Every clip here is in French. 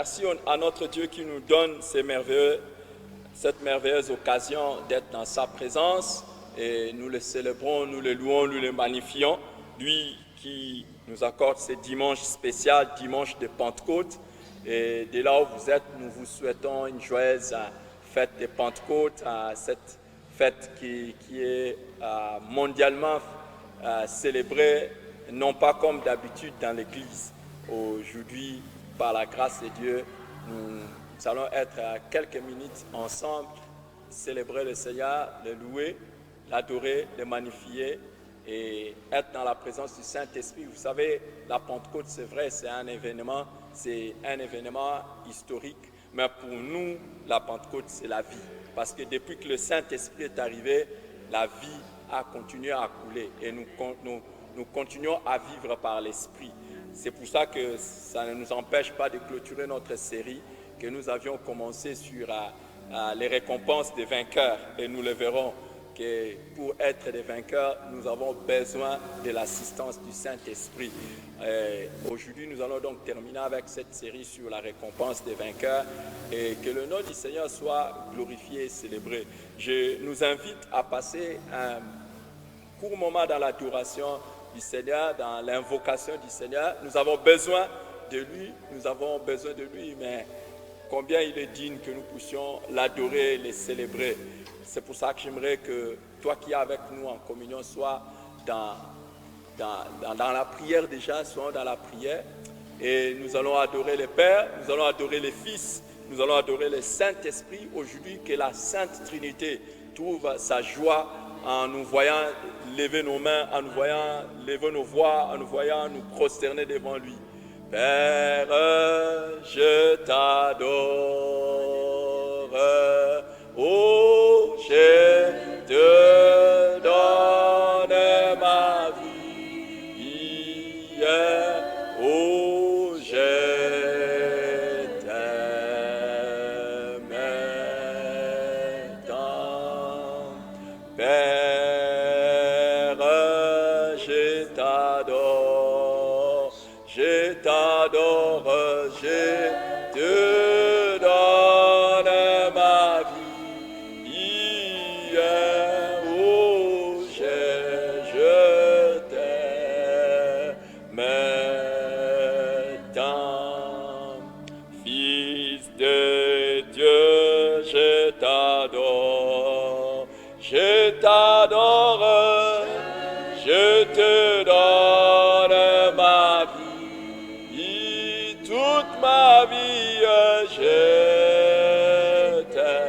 Merci à notre Dieu qui nous donne cette merveilleuse occasion d'être dans sa présence. Et nous le célébrons, nous le louons, nous le magnifions. Lui qui nous accorde ce dimanche spécial, dimanche de Pentecôte. Et de là où vous êtes, nous vous souhaitons une joyeuse fête de Pentecôte, cette fête qui est mondialement célébrée, non pas comme d'habitude dans l'Église. Aujourd'hui, par la grâce de Dieu, nous allons être à quelques minutes ensemble, célébrer le Seigneur, le louer, l'adorer, le magnifier et être dans la présence du Saint-Esprit. Vous savez, la Pentecôte, c'est vrai, c'est un événement historique, mais pour nous, la Pentecôte, c'est la vie. Parce que depuis que le Saint-Esprit est arrivé, la vie a continué à couler et nous continuons à vivre par l'Esprit. C'est pour ça que ça ne nous empêche pas de clôturer notre série que nous avions commencé sur les récompenses des vainqueurs. Et nous le verrons que pour être des vainqueurs, nous avons besoin de l'assistance du Saint-Esprit. Aujourd'hui, nous allons donc terminer avec cette série sur la récompense des vainqueurs et que le nom du Seigneur soit glorifié et célébré. Je nous invite à passer un court moment dans l'adoration du Seigneur, dans l'invocation du Seigneur. Nous avons besoin de lui, mais combien il est digne que nous puissions l'adorer et le célébrer. C'est pour ça que j'aimerais que toi qui es avec nous en communion sois dans la prière déjà, sois dans la prière. Et nous allons adorer le Père, nous allons adorer le Fils, nous allons adorer le Saint-Esprit. Aujourd'hui, que la Sainte Trinité trouve sa joie en nous voyant lever nos mains, en nous voyant lever nos voix, en nous voyant nous prosterner devant lui. Père, je t'adore, oh, je te donne ma vie, oh, je t'aime tant. Père, je t'adore, je te donne ma vie, oh, je t'aime tant. Fils de Dieu, je t'adore, je te donne ma vie, toute ma vie, je t'aime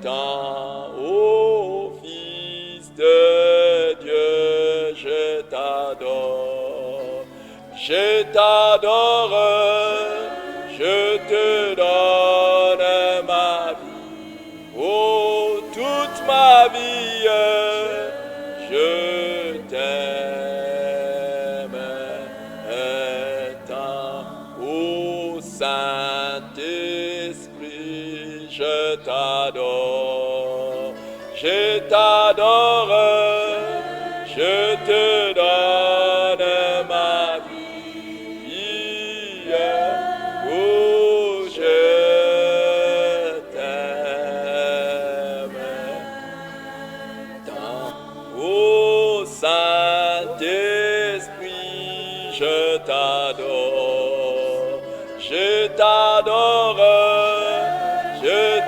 tant. Oh, Fils de Dieu, je t'adore, je te donne ma vie, oh, toute ma vie, je t'aime tant. Oh, Saint-Esprit, je t'adore, je te donne ma vie, oh, je t'aime tant. Oh, Saint-Esprit, je t'adore, je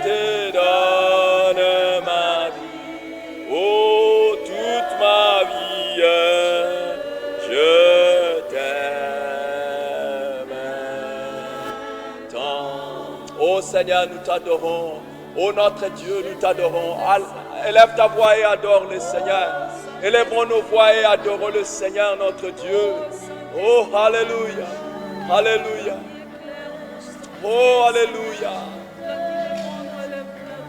te donne ma vie, oh, toute ma vie, je t'aime tant. Oh Seigneur, nous t'adorons, oh notre Dieu, nous t'adorons. Élève ta voix et adore le Seigneur. Élèvons nos voix et adorons le Seigneur notre Dieu. Oh, alléluia, alléluia, oh, alléluia.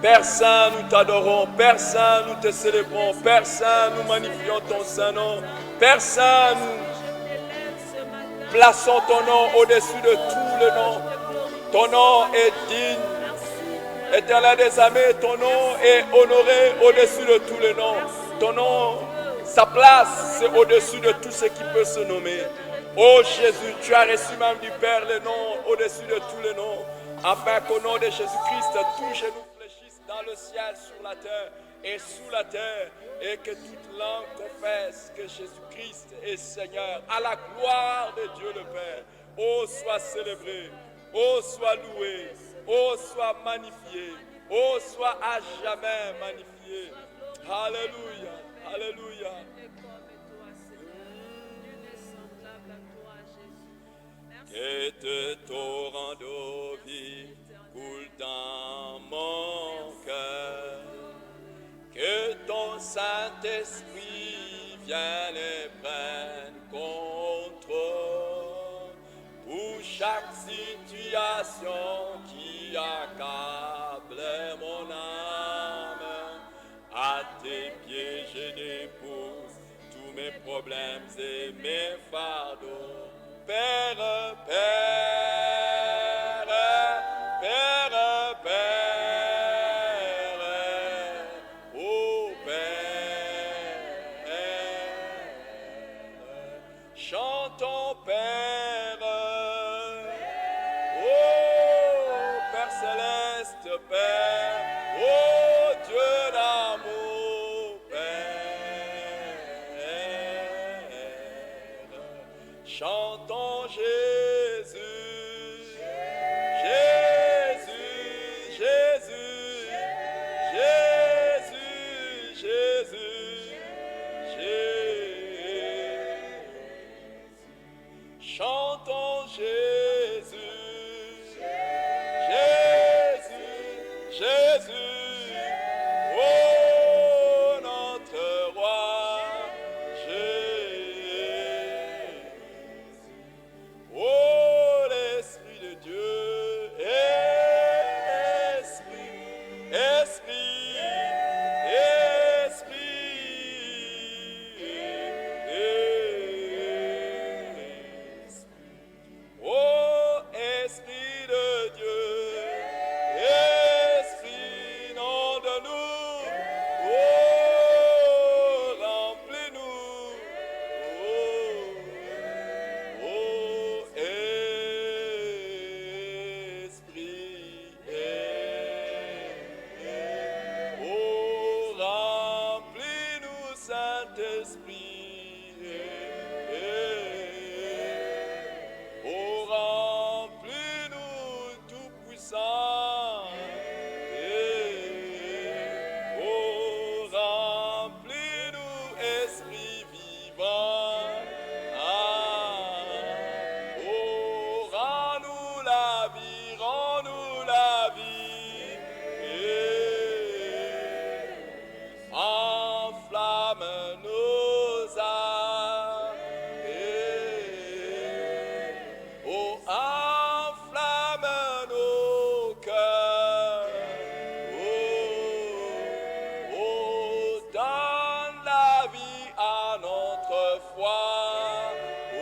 Père Saint, nous t'adorons. Père Saint, nous te célébrons. Père Saint, nous magnifions ton Saint-Nom. Père Saint, nous plaçons ton nom au-dessus de tout le nom. Ton nom est digne. Éternel des armées, ton nom est honoré au-dessus de tous les noms. Ton nom, sa place, c'est au-dessus de tout ce qui peut se nommer. Oh Jésus, tu as reçu même du Père le nom au-dessus de tous les noms, afin qu'au nom de Jésus-Christ, tous genoux fléchissent dans le ciel, sur la terre et sous la terre, et que toute langue confesse que Jésus-Christ est Seigneur, à la gloire de Dieu le Père. Oh, sois célébré, oh, sois loué, oh, sois magnifié, oh, sois à jamais magnifié. Alléluia, alléluia. Que te torrent d'eau vive coule dans mon cœur, que ton Saint-Esprit vienne et prenne contrôle pour chaque situation qui accable mon âme. À tes pieds je dépose tous mes problèmes et mes fardeaux. Père, Père, Père, Père, oh Père, chantons Père, oh Père céleste, Père, oh Dieu d'amour, Père, chantons Jésus, Jésus, Jésus, Jésus, Jésus, Jésus, chantons Jésus, Jésus, Jésus, oh notre roi, Jésus. Oh, l'Esprit de Dieu, Esprit, Esprit, Esprit, oh, Esprit de Dieu, Esprit, nom de nous, oh, remplis-nous, oh, Esprit, oh, remplis-nous, Saint-Esprit, oh, remplis-nous, Tout-Puissant, oh, remplis-nous, Esprit vivant, oh, rends-nous la vie, rends-nous la vie, enflamme nos âmes, oh, enflamme nos cœurs, oh, donne la vie à notre foi, oh,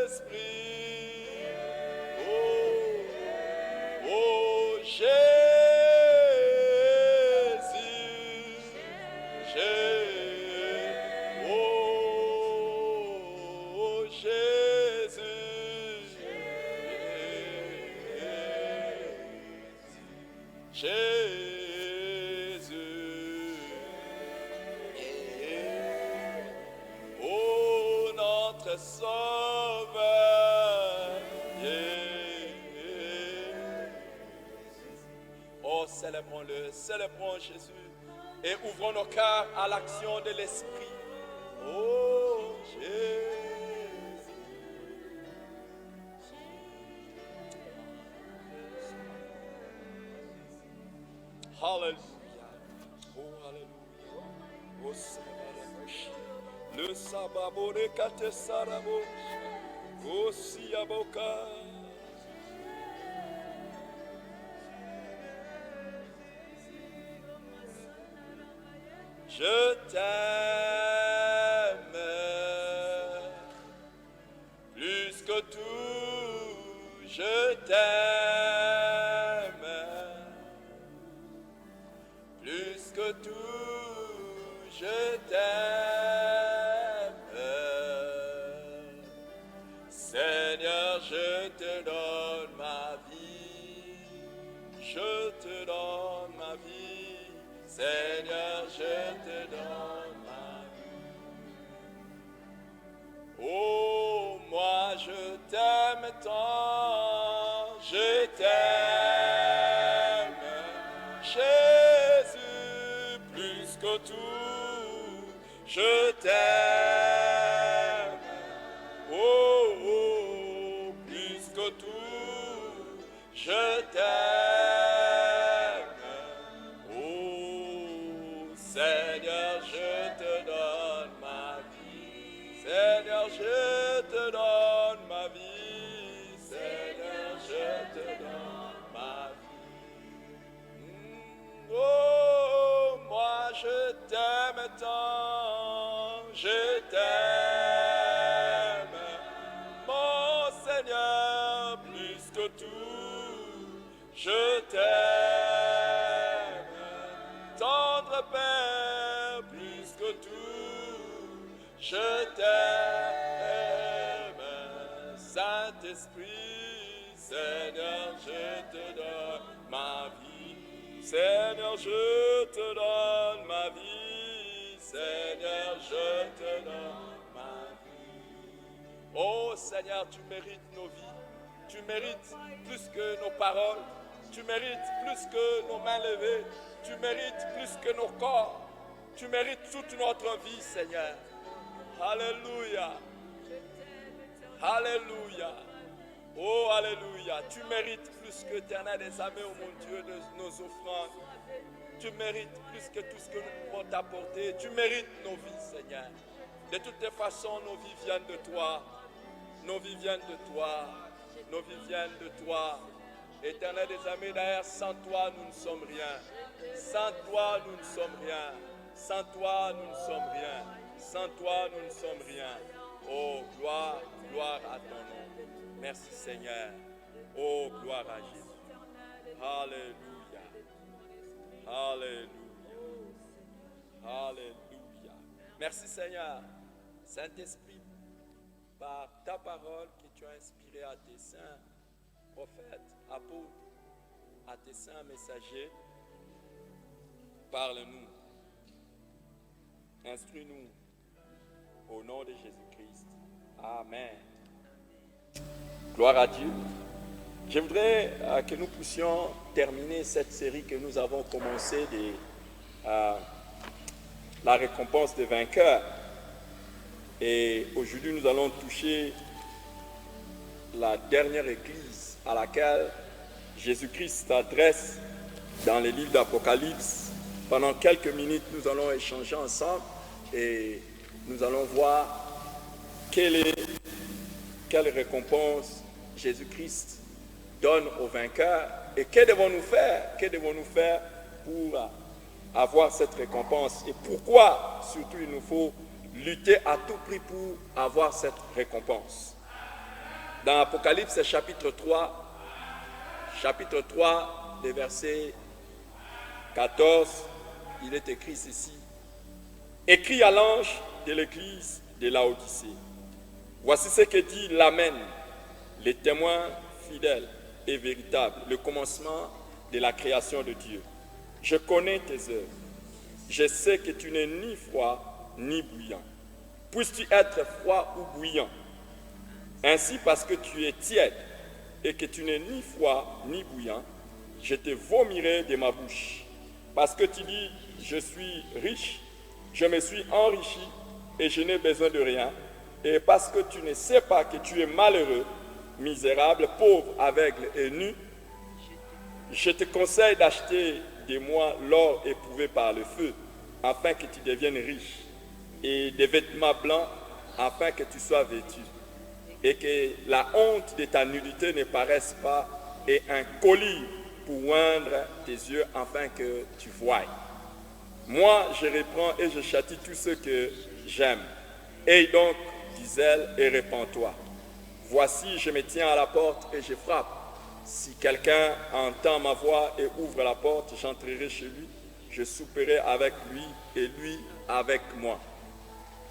Esprit, oh, Jésus, oh, Jésus, Jésus, oh, notre Sauveur, oh, célébrons-le, célébrons Jésus et ouvrons nos cœurs à l'action de l'Esprit. Oh, Jésus. Alléluia. Oh, alléluia. Oh, Seigneur, le sababore kate sarabo. Oh, siaboka. Je t'aime plus que tout, je t'aime plus que tout, je t'aime. Seigneur, je te donne ma vie. Je te donne ma vie. Seigneur, je te donne ma vie. Oh, moi je t'aime tant, je t'aime, Jésus, plus que tout, je t'aime. Oh, oh, plus que tout, je t'aime. Oh, Seigneur, je te donne ma vie. Seigneur, je te donne ma vie. Seigneur, je te donne ma vie. Oh, moi je t'aime tant, je t'aime. Mon Seigneur, plus que tout, je t'aime. Tendre Père, plus que tout, je t'aime. Saint-Esprit, Seigneur, je te donne ma vie. Seigneur, je te donne ma vie. Seigneur, je te donne ma vie. Oh Seigneur, tu mérites nos vies. Tu mérites plus que nos paroles. Tu mérites plus que nos mains levées. Tu mérites plus que nos corps. Tu mérites toute notre vie, Seigneur. Alléluia. Alléluia. Oh, alléluia. Tu mérites plus que l'éternel des armées, oh mon Dieu, de nos offrandes. Tu mérites plus que tout ce que nous pouvons t'apporter. Tu mérites nos vies, Seigneur. De toutes les façons, nos vies viennent de toi. Nos vies viennent de toi. Nos vies viennent de toi. Éternel des armées, d'ailleurs, sans toi, nous ne sommes rien. Sans toi, nous ne sommes rien. Sans toi, nous ne sommes rien. Sans toi, nous ne sommes rien. Oh, gloire, gloire à ton nom. Merci Seigneur. Oh, gloire à Jésus. Alléluia. Alléluia. Alléluia. Merci Seigneur. Saint-Esprit, par ta parole que tu as inspirée à tes saints prophètes, apôtres, à tes saints messagers, parle-nous. Instruis-nous. Au nom de Jésus-Christ. Amen. Gloire à Dieu. Je voudrais que nous puissions terminer cette série que nous avons commencée de la récompense des vainqueurs. Et aujourd'hui, nous allons toucher la dernière église à laquelle Jésus-Christ s'adresse dans les livres d'Apocalypse. Pendant quelques minutes, nous allons échanger ensemble et nous allons voir quelle récompense Jésus-Christ donne aux vainqueurs et que devons-nous faire pour avoir cette récompense et pourquoi surtout il nous faut lutter à tout prix pour avoir cette récompense. Dans Apocalypse chapitre 3, les versets 14, il est écrit ceci. Écrit à l'ange de l'église de Laodicée. Voici ce que dit l'Amen, le témoin fidèle et véritable, le commencement de la création de Dieu. Je connais tes œuvres. Je sais que tu n'es ni froid ni bouillant. Puisses-tu être froid ou bouillant? Ainsi, parce que tu es tiède et que tu n'es ni froid ni bouillant, je te vomirai de ma bouche. Parce que tu dis, je suis riche, je me suis enrichi et je n'ai besoin de rien. Et parce que tu ne sais pas que tu es malheureux, misérable, pauvre, aveugle et nu, je te conseille d'acheter de moi l'or éprouvé par le feu, afin que tu deviennes riche, et des vêtements blancs, afin que tu sois vêtu, et que la honte de ta nudité ne paraisse pas, et un collier pour oindre tes yeux, afin que tu voies. Moi, je reprends et je châtie tous ceux que j'aime. Aie donc du zèle et répands-toi. Voici, je me tiens à la porte et je frappe. Si quelqu'un entend ma voix et ouvre la porte, j'entrerai chez lui, je souperai avec lui et lui avec moi.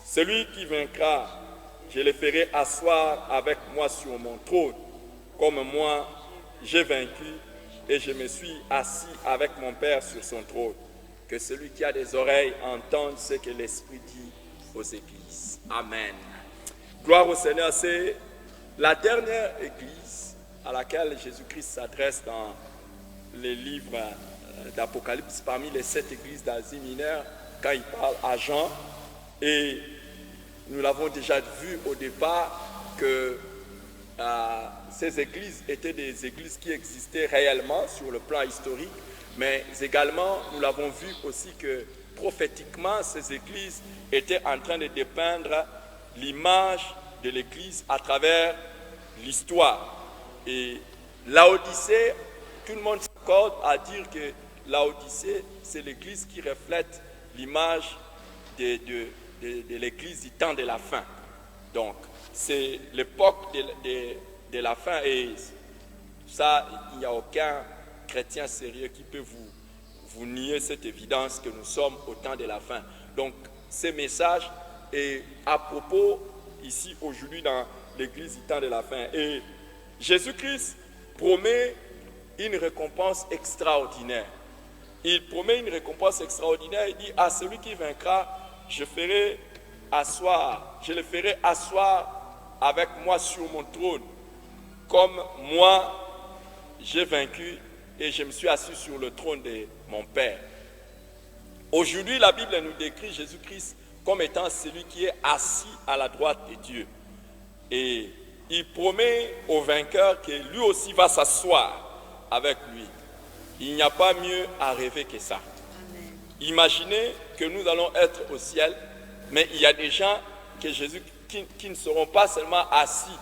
Celui qui vaincra, je le ferai asseoir avec moi sur mon trône, comme moi j'ai vaincu et je me suis assis avec mon Père sur son trône. Que celui qui a des oreilles entende ce que l'Esprit dit aux églises. Amen. Gloire au Seigneur, c'est la dernière église à laquelle Jésus-Christ s'adresse dans les livres d'Apocalypse, parmi les 7 églises d'Asie mineure, quand il parle à Jean. Et nous l'avons déjà vu au départ que ces églises étaient des églises qui existaient réellement sur le plan historique, mais également nous l'avons vu aussi que prophétiquement ces églises étaient en train de dépeindre l'image de l'église à travers l'histoire. Et Laodicée, tout le monde s'accorde à dire que Laodicée, c'est l'église qui reflète l'image de l'église du temps de la fin. Donc, c'est l'époque de la fin et ça, il n'y a aucun chrétien sérieux qui peut vous nier cette évidence que nous sommes au temps de la fin. Donc, ce message est à propos ici aujourd'hui dans l'église du temps de la fin. Et Jésus-Christ promet une récompense extraordinaire. Il promet une récompense extraordinaire. Il dit à celui qui vaincra, je le ferai asseoir avec moi sur mon trône, comme moi j'ai vaincu et je me suis assis sur le trône de mon Père. Aujourd'hui, la Bible nous décrit Jésus-Christ comme étant celui qui est assis à la droite de Dieu. Et il promet au vainqueur que lui aussi va s'asseoir avec lui. Il n'y a pas mieux à rêver que ça. Amen. Imaginez que nous allons être au ciel, mais il y a des gens que Jésus qui ne seront pas seulement assis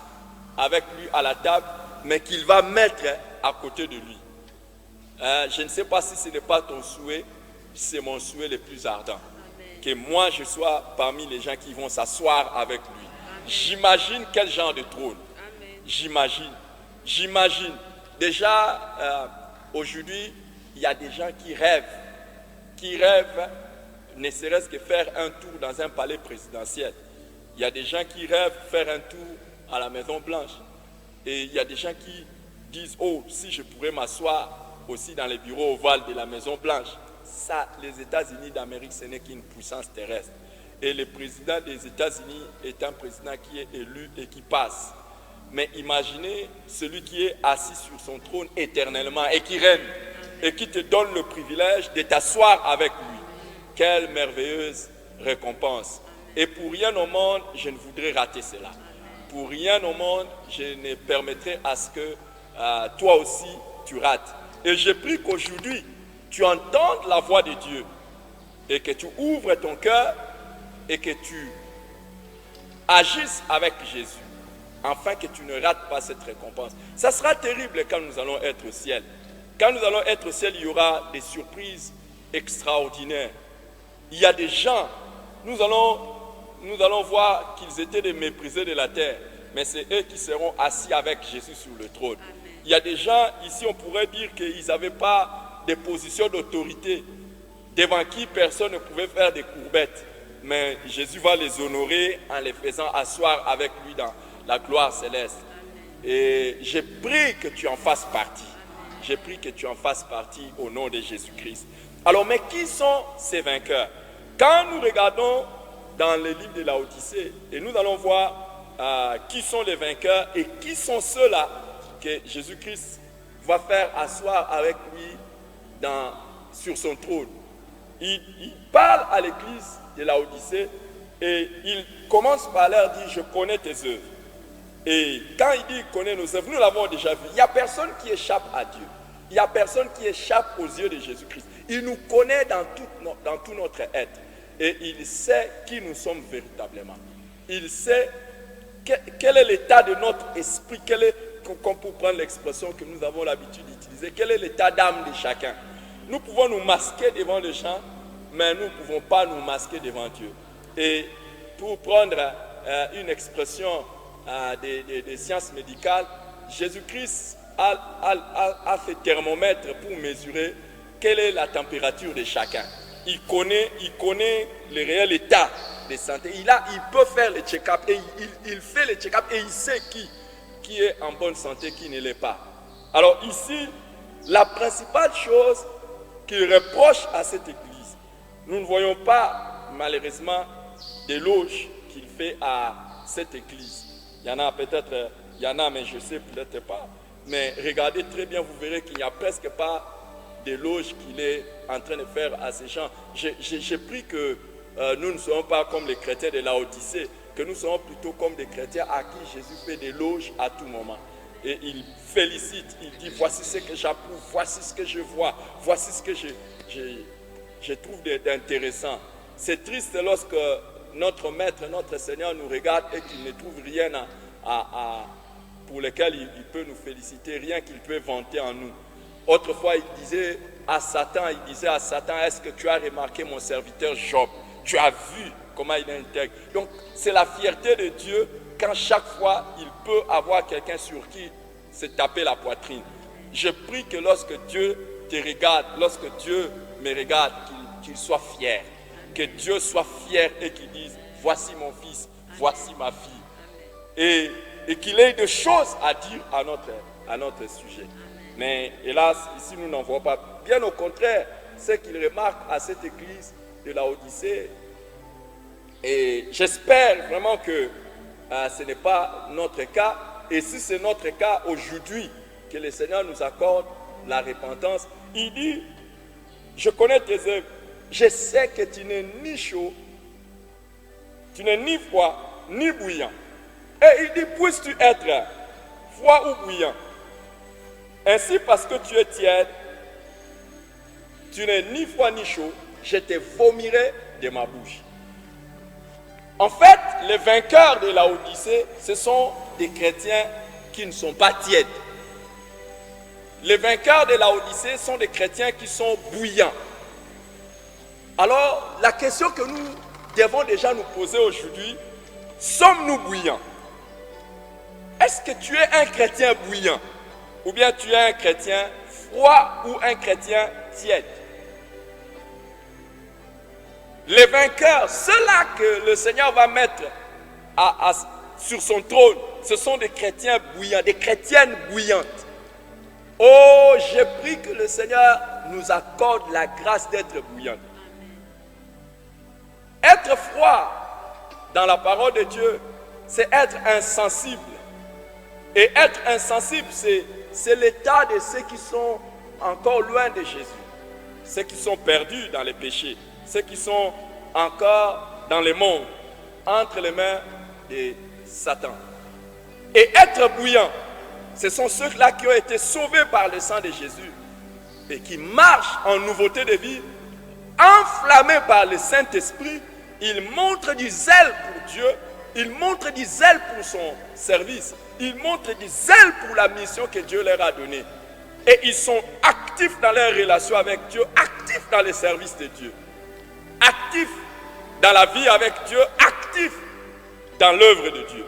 avec lui à la table, mais qu'il va mettre à côté de lui. Je ne sais pas si ce n'est pas ton souhait, c'est mon souhait le plus ardent. Amen. Que moi je sois parmi les gens qui vont s'asseoir avec lui. Amen. J'imagine quel genre de trône. Amen. J'imagine. Déjà, aujourd'hui, il y a des gens qui rêvent, ne serait-ce que faire un tour dans un palais présidentiel. Il y a des gens qui rêvent faire un tour à la Maison Blanche. Et il y a des gens qui disent, oh, si je pourrais m'asseoir aussi dans les bureaux ovales de la Maison Blanche. Ça, les États-Unis d'Amérique, ce n'est qu'une puissance terrestre. Et le président des États-Unis est un président qui est élu et qui passe. Mais imaginez celui qui est assis sur son trône éternellement et qui règne et qui te donne le privilège de t'asseoir avec lui. Quelle merveilleuse récompense. Et pour rien au monde, je ne voudrais rater cela. Pour rien au monde, je ne permettrai à ce que toi aussi tu rates. Et je prie qu'aujourd'hui, tu entendes la voix de Dieu et que tu ouvres ton cœur et que tu agisses avec Jésus, afin que tu ne rates pas cette récompense. Ça sera terrible quand nous allons être au ciel. Quand nous allons être au ciel, il y aura des surprises extraordinaires. Il y a des gens, nous allons voir qu'ils étaient des méprisés de la terre, mais c'est eux qui seront assis avec Jésus sur le trône. Amen. Il y a des gens, ici on pourrait dire qu'ils n'avaient pas de position d'autorité, devant qui personne ne pouvait faire des courbettes, mais Jésus va les honorer en les faisant asseoir avec lui dans la gloire céleste. Amen. Et je prie que tu en fasses partie. Amen. Je prie que tu en fasses partie au nom de Jésus-Christ. Alors, mais qui sont ces vainqueurs? Quand nous regardons dans le livre de Laodicée, et nous allons voir qui sont les vainqueurs et qui sont ceux-là que Jésus-Christ va faire asseoir avec lui sur son trône. Il parle à l'église de Laodicée et il commence par leur dire, je connais tes œuvres. Et quand il dit, il connaît nos œuvres, nous l'avons déjà vu. Il n'y a personne qui échappe à Dieu. Il n'y a personne qui échappe aux yeux de Jésus-Christ. Il nous connaît dans tout notre être. Et il sait qui nous sommes véritablement. Il sait quel est l'état de notre esprit, comme pour prendre l'expression que nous avons l'habitude d'utiliser, quel est l'état d'âme de chacun. Nous pouvons nous masquer devant les gens, mais nous ne pouvons pas nous masquer devant Dieu. Et pour prendre une expression des sciences médicales, Jésus-Christ a fait thermomètre pour mesurer quelle est la température de chacun. Il connaît le réel état de santé. Il peut faire le check-up et il fait le check-up et il sait qui est en bonne santé, qui ne l'est pas. Alors ici, la principale chose qu'il reproche à cette église, nous ne voyons pas malheureusement d'éloges qu'il fait à cette église. Il y en a peut-être, mais je ne sais peut-être pas. Mais regardez très bien, vous verrez qu'il n'y a presque pas d'éloges qu'il est en train de faire à ces gens. J'ai pris que nous ne serons pas comme les chrétiens de Laodicée, que nous serons plutôt comme des chrétiens à qui Jésus fait des éloges à tout moment. Et il félicite, il dit voici ce que j'approuve, voici ce que je vois, voici ce que je trouve d'intéressant. C'est triste lorsque notre Maître, notre Seigneur nous regarde et qu'il ne trouve rien pour lequel il peut nous féliciter, rien qu'il peut vanter en nous. Autrefois, il disait à Satan, est-ce que tu as remarqué mon serviteur Job? Tu as vu comment il est intègre. Donc, c'est la fierté de Dieu quand chaque fois, il peut avoir quelqu'un sur qui se taper la poitrine. Je prie que lorsque Dieu te regarde, lorsque Dieu me regarde, qu'il soit fier. Que Dieu soit fier et qu'il dise, voici mon fils, voici ma fille. Et qu'il ait des choses à dire à notre sujet. Mais hélas, ici nous n'en voyons pas. Bien au contraire, ce qu'il remarque à cette église de Laodicée, et j'espère vraiment que ce n'est pas notre cas. Et si c'est notre cas aujourd'hui, que le Seigneur nous accorde la repentance, il dit, je connais tes œuvres, je sais que tu n'es ni chaud, tu n'es ni froid, ni bouillant. Et il dit, puisses-tu être froid ou bouillant? Ainsi, parce que tu es tiède, tu n'es ni froid ni chaud, je te vomirai de ma bouche. En fait, les vainqueurs de Laodicée, ce sont des chrétiens qui ne sont pas tièdes. Les vainqueurs de Laodicée sont des chrétiens qui sont bouillants. Alors, la question que nous devons déjà nous poser aujourd'hui, sommes-nous bouillants? Est-ce que tu es un chrétien bouillant? Ou bien tu es un chrétien froid ou un chrétien tiède? Les vainqueurs, ceux-là que le Seigneur va mettre sur son trône, ce sont des chrétiens bouillants, des chrétiennes bouillantes. Oh, j'ai pris que le Seigneur nous accorde la grâce d'être bouillants. Être froid dans la parole de Dieu, c'est être insensible. Et être insensible, c'est l'état de ceux qui sont encore loin de Jésus. Ceux qui sont perdus dans les péchés. Ceux qui sont encore dans le monde, entre les mains de Satan. Et être bouillant, ce sont ceux-là qui ont été sauvés par le sang de Jésus et qui marchent en nouveauté de vie, enflammés par le Saint-Esprit. Ils montrent du zèle pour Dieu, ils montrent du zèle pour son service, ils montrent du zèle pour la mission que Dieu leur a donnée. Et ils sont actifs dans leur relation avec Dieu, actifs dans le service de Dieu, actifs dans la vie avec Dieu, actifs dans l'œuvre de Dieu.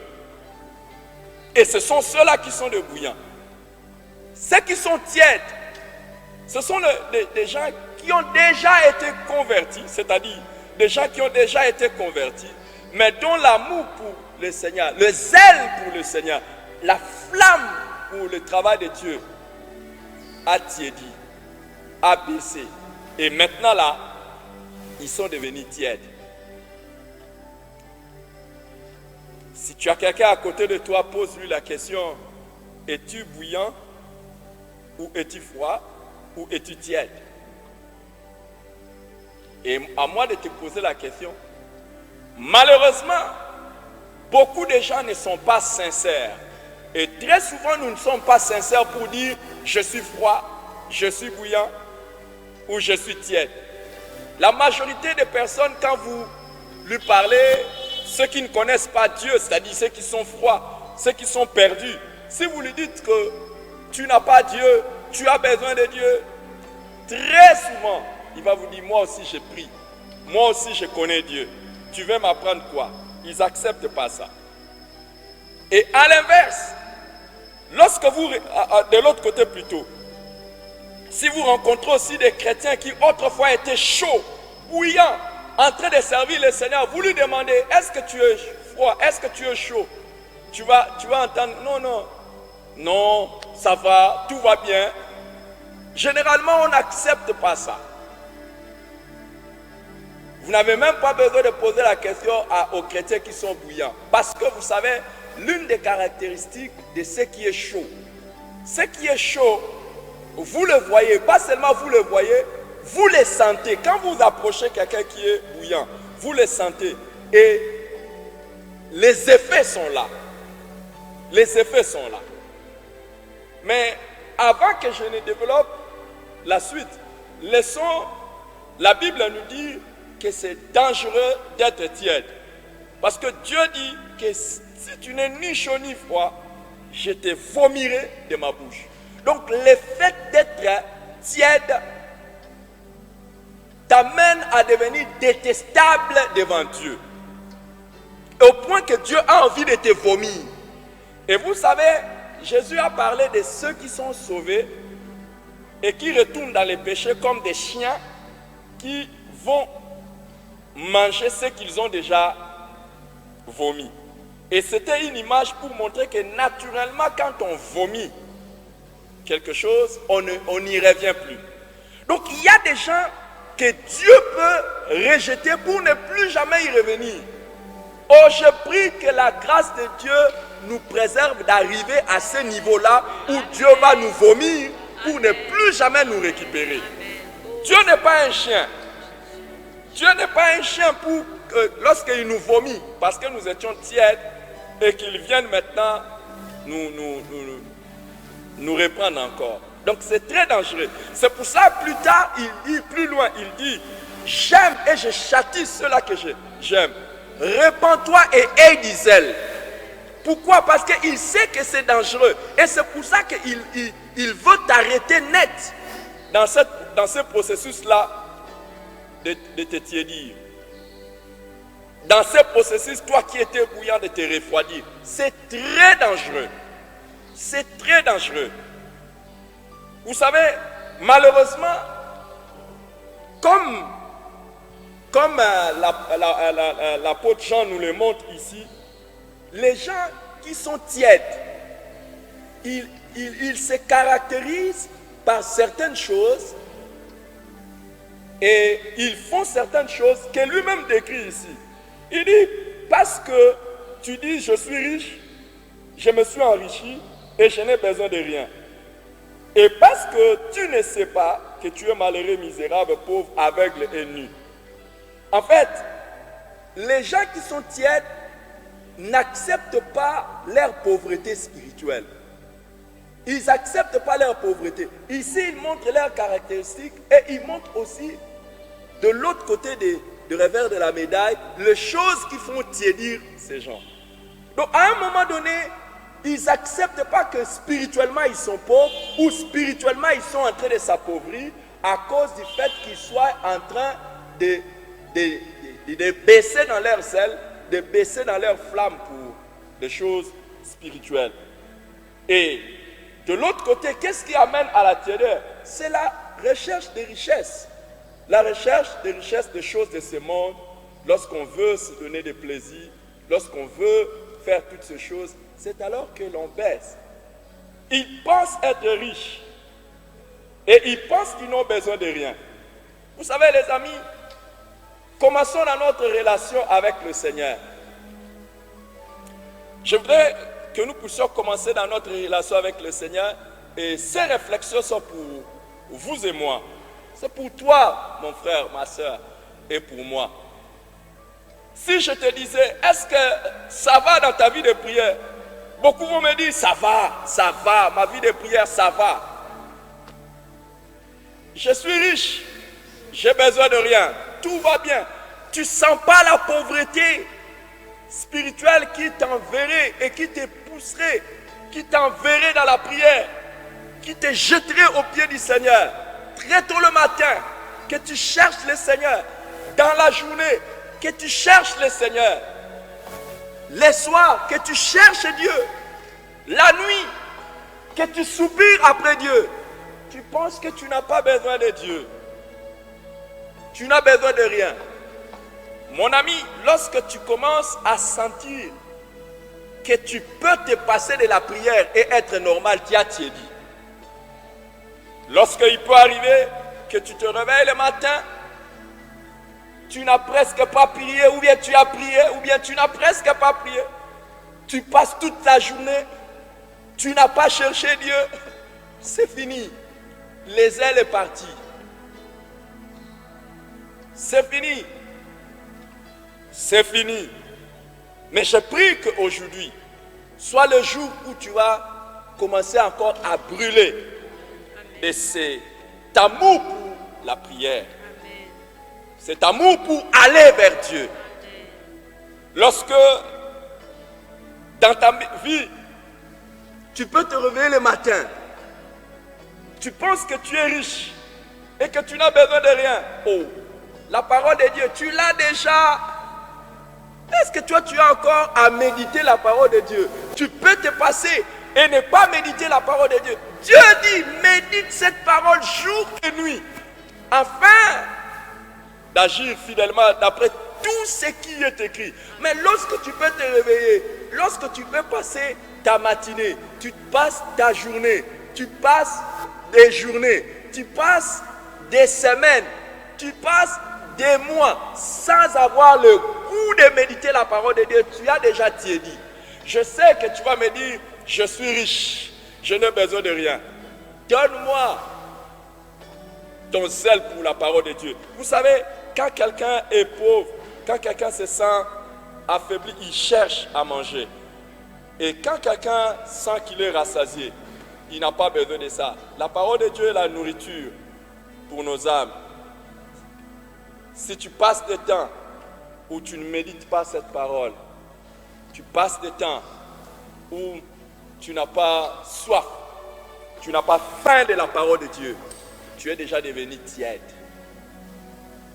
Et ce sont ceux-là qui sont des bouillants. Ceux qui sont tièdes, ce sont des gens qui ont déjà été convertis, c'est-à-dire des gens qui ont déjà été convertis, mais dont l'amour pour le Seigneur, le zèle pour le Seigneur, la flamme pour le travail de Dieu a tiédi, a baissé. Et maintenant là, ils sont devenus tièdes. Si tu as quelqu'un à côté de toi, pose-lui la question, es-tu bouillant ou es-tu froid ou es-tu tiède? Et à moi de te poser la question, malheureusement, beaucoup de gens ne sont pas sincères. Et très souvent, nous ne sommes pas sincères pour dire je suis froid, je suis bouillant ou je suis tiède. La majorité des personnes, quand vous lui parlez, ceux qui ne connaissent pas Dieu, c'est-à-dire ceux qui sont froids, ceux qui sont perdus, si vous lui dites que tu n'as pas Dieu, tu as besoin de Dieu, très souvent, il va vous dire, moi aussi j'ai pris, moi aussi je connais Dieu. Tu veux m'apprendre quoi? Ils n'acceptent pas ça. Et à l'inverse, lorsque vous, de l'autre côté plutôt, Si vous rencontrez aussi des chrétiens qui autrefois étaient chauds, bouillants, en train de servir le Seigneur, vous lui demandez, est-ce que tu es froid, est-ce que tu es chaud? Tu vas entendre, non, ça va, tout va bien. Généralement, on n'accepte pas ça. Vous n'avez même pas besoin de poser la question aux chrétiens qui sont bouillants. Parce que vous savez, l'une des caractéristiques de ce qui est chaud, vous le voyez, pas seulement vous le voyez, vous le sentez. Quand vous approchez quelqu'un qui est bouillant, vous le sentez. Et les effets sont là. Les effets sont là. Mais avant que je ne développe la suite, laissons la Bible nous dire que c'est dangereux d'être tiède. Parce que Dieu dit que si tu n'es ni chaud ni froid, je te vomirai de ma bouche. Donc le fait d'être tiède t'amène à devenir détestable devant Dieu. Au point que Dieu a envie de te vomir. Et vous savez, Jésus a parlé de ceux qui sont sauvés et qui retournent dans les péchés comme des chiens qui vont manger ce qu'ils ont déjà vomi. Et c'était une image pour montrer que naturellement, quand on vomit quelque chose, on n'y revient plus. Donc il y a des gens que Dieu peut rejeter pour ne plus jamais y revenir. Oh, je prie que la grâce de Dieu nous préserve d'arriver à ce niveau-là où Dieu va nous vomir pour ne plus jamais nous récupérer. Dieu n'est pas un chien. Dieu n'est pas un chien pour lorsqu'il nous vomit parce que nous étions tièdes et qu'il vienne maintenant nous reprendre encore. Donc c'est très dangereux. C'est pour ça plus tard, il dit plus loin, il dit, j'aime et je châtie ceux-là que j'aime. Répands-toi et aie du zèle. Pourquoi? Parce qu'il sait que c'est dangereux. Et c'est pour ça qu'il veut t'arrêter net dans ce processus-là de te tiédir. Dans ce processus, toi qui étais bouillant, de te refroidir. C'est très dangereux. C'est très dangereux. Vous savez, malheureusement, comme l'apôtre Jean nous le montre ici, les gens qui sont tièdes, ils se caractérisent par certaines choses et ils font certaines choses que lui-même décrit ici. Il dit, parce que tu dis, je suis riche, je me suis enrichi et je n'ai besoin de rien. Et parce que tu ne sais pas que tu es malheureux, misérable, pauvre, aveugle et nu. En fait, les gens qui sont tièdes n'acceptent pas leur pauvreté spirituelle. Ils n'acceptent pas leur pauvreté. Ici, ils montrent leurs caractéristiques et ils montrent aussi de l'autre côté du revers de la médaille les choses qui font tiédir ces gens. Donc, à un moment donné, ils n'acceptent pas que spirituellement ils sont pauvres ou spirituellement ils sont en train de s'appauvrir à cause du fait qu'ils soient en train de baisser dans leur zèle, de baisser dans leur flamme pour des choses spirituelles. Et de l'autre côté, qu'est-ce qui amène à la tiédeur? C'est la recherche des richesses. La recherche des richesses, des choses de ce monde, lorsqu'on veut se donner des plaisirs, lorsqu'on veut faire toutes ces choses, c'est alors que l'on baisse. Ils pensent être riches et ils pensent qu'ils n'ont besoin de rien. Vous savez les amis, commençons dans notre relation avec le Seigneur. Je voudrais que nous puissions commencer dans notre relation avec le Seigneur et ces réflexions sont pour vous et moi. C'est pour toi, mon frère, ma soeur, et pour moi. Si je te disais, est-ce que ça va dans ta vie de prière? Beaucoup vont me dire, ça va, ma vie de prière, ça va. Je suis riche, j'ai besoin de rien, tout va bien. Tu ne sens pas la pauvreté spirituelle qui t'enverrait et qui te pousserait, qui t'enverrait dans la prière, qui te jetterait au pied du Seigneur. Très tôt le matin, que tu cherches le Seigneur. Dans la journée, que tu cherches le Seigneur. Les soirs, que tu cherches Dieu. La nuit, que tu soupires après Dieu. tu penses que tu n'as pas besoin de Dieu. Tu n'as besoin de rien. Mon ami, lorsque tu commences à sentir que tu peux te passer de la prière et être normal, tu as dit. Lorsqu'il peut arriver que tu te réveilles le matin, tu n'as presque pas prié, ou bien tu as prié, ou bien tu n'as presque pas prié. Tu passes toute la journée, tu n'as pas cherché Dieu. C'est fini. Les ailes est parti. C'est fini. C'est fini. Mais je prie qu'aujourd'hui soit le jour où tu vas commencer encore à brûler de cet amour pour la prière. Cet amour pour aller vers Dieu. Lorsque dans ta vie, tu peux te réveiller le matin, tu penses que tu es riche et que tu n'as besoin de rien. Oh, la parole de Dieu, tu l'as déjà. Est-ce que toi, tu as encore à méditer la parole de Dieu? Tu peux te passer et ne pas méditer la parole de Dieu. Dieu dit, médite cette parole jour et nuit, afin d'agir fidèlement d'après tout ce qui est écrit. Mais lorsque tu peux te réveiller, lorsque tu peux passer ta matinée, tu passes ta journée, tu passes des journées, tu passes des semaines, tu passes des mois sans avoir le goût de méditer la parole de Dieu, tu as déjà dit. Je sais que tu vas me dire, je suis riche, je n'ai besoin de rien. Donne-moi ton zèle pour la parole de Dieu. Vous savez, quand quelqu'un est pauvre, quand quelqu'un se sent affaibli, il cherche à manger. Et quand quelqu'un sent qu'il est rassasié, il n'a pas besoin de ça. La parole de Dieu est la nourriture pour nos âmes. Si tu passes du temps où tu ne médites pas cette parole, tu passes du temps où tu n'as pas soif, tu n'as pas faim de la parole de Dieu, tu es déjà devenu tiède.